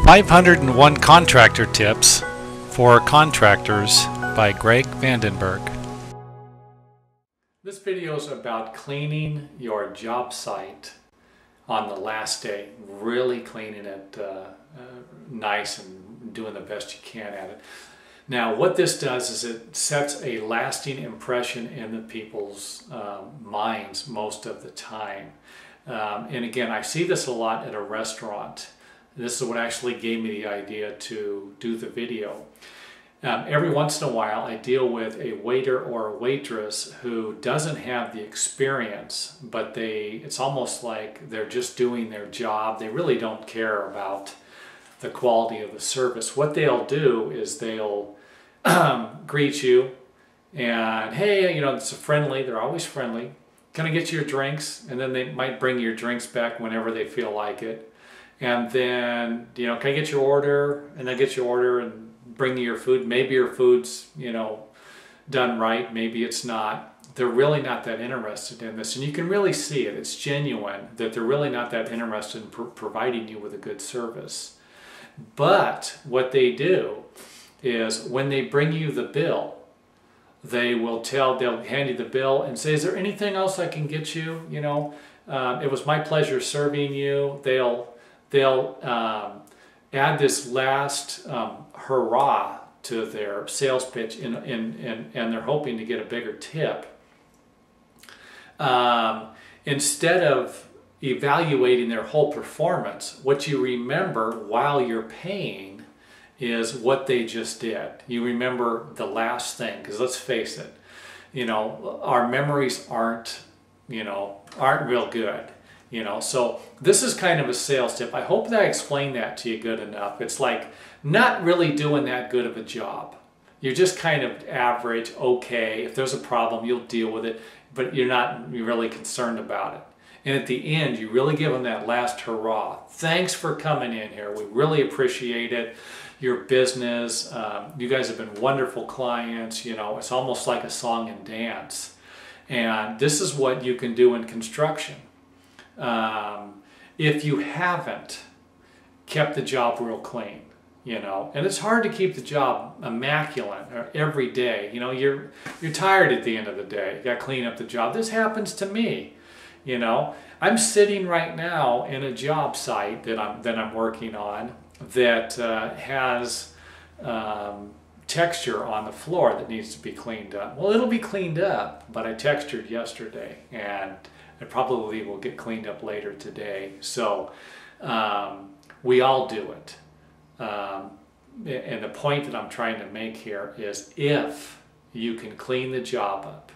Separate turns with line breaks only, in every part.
501 Contractor Tips for Contractors by Greg Vandenberg. This video is about cleaning your job site on the last day, really cleaning it nice and doing the best you can at it. Now what this does is it sets a lasting impression in the people's minds most of the time. And again, I see this a lot at a restaurant. This is what actually gave me the idea to do the video. Every once in a while I deal with a waiter or a waitress who doesn't have the experience, but it's almost like they're just doing their job. They really don't care about the quality of the service. What they'll do is they'll greet you and, hey, it's they're always friendly. Can I get you your drinks? And then they might bring your drinks back whenever they feel like it. And then, can I get your order? And then get your order and bring you your food. Maybe your food's, done right. Maybe it's not. They're really not that interested in this. And you can really see it. It's genuine that they're really not that interested in providing you with a good service. But what they do is when they bring you the bill, they'll hand you the bill and say, is there anything else I can get you? It was my pleasure serving you. They'll add this last hurrah to their sales pitch and they're hoping to get a bigger tip. Instead of evaluating their whole performance, what you remember while you're paying is what they just did. You remember the last thing, because let's face it, our memories aren't real good. So this is kind of a sales tip. I hope that I explained that to you good enough. It's like not really doing that good of a job. You're just kind of average, okay. If there's a problem, you'll deal with it, but you're not really concerned about it. And at the end, you really give them that last hurrah. Thanks for coming in here. We really appreciate it. Your business, you guys have been wonderful clients. It's almost like a song and dance. And this is what you can do in construction. If you haven't kept the job real clean, and it's hard to keep the job immaculate every day. You're tired at the end of the day. You got to clean up the job. This happens to me. I'm sitting right now in a job site that I'm working on that has texture on the floor that needs to be cleaned up. Well, it'll be cleaned up, but I textured yesterday and it probably will get cleaned up later today. So we all do it. And the point that I'm trying to make here is if you can clean the job up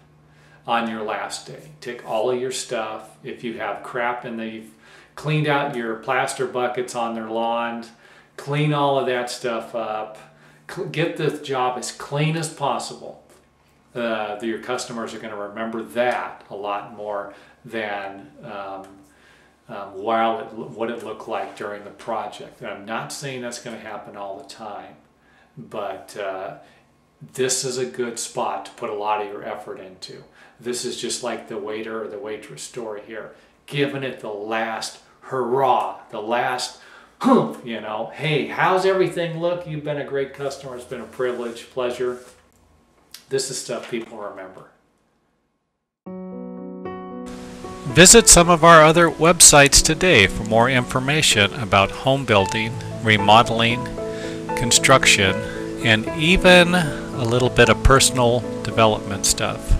on your last day, take all of your stuff. If you have crap and you've cleaned out your plaster buckets on their lawn, clean all of that stuff up. Get the job as clean as possible. Your customers are going to remember that a lot more than what it looked like during the project. And I'm not saying that's going to happen all the time, but this is a good spot to put a lot of your effort into. This is just like the waiter or the waitress story here, giving it the last hurrah, the last hey, how's everything look? You've been a great customer. It's been a privilege, pleasure. This is stuff people remember. Visit some of our other websites today for more information about home building, remodeling, construction, and even a little bit of personal development stuff.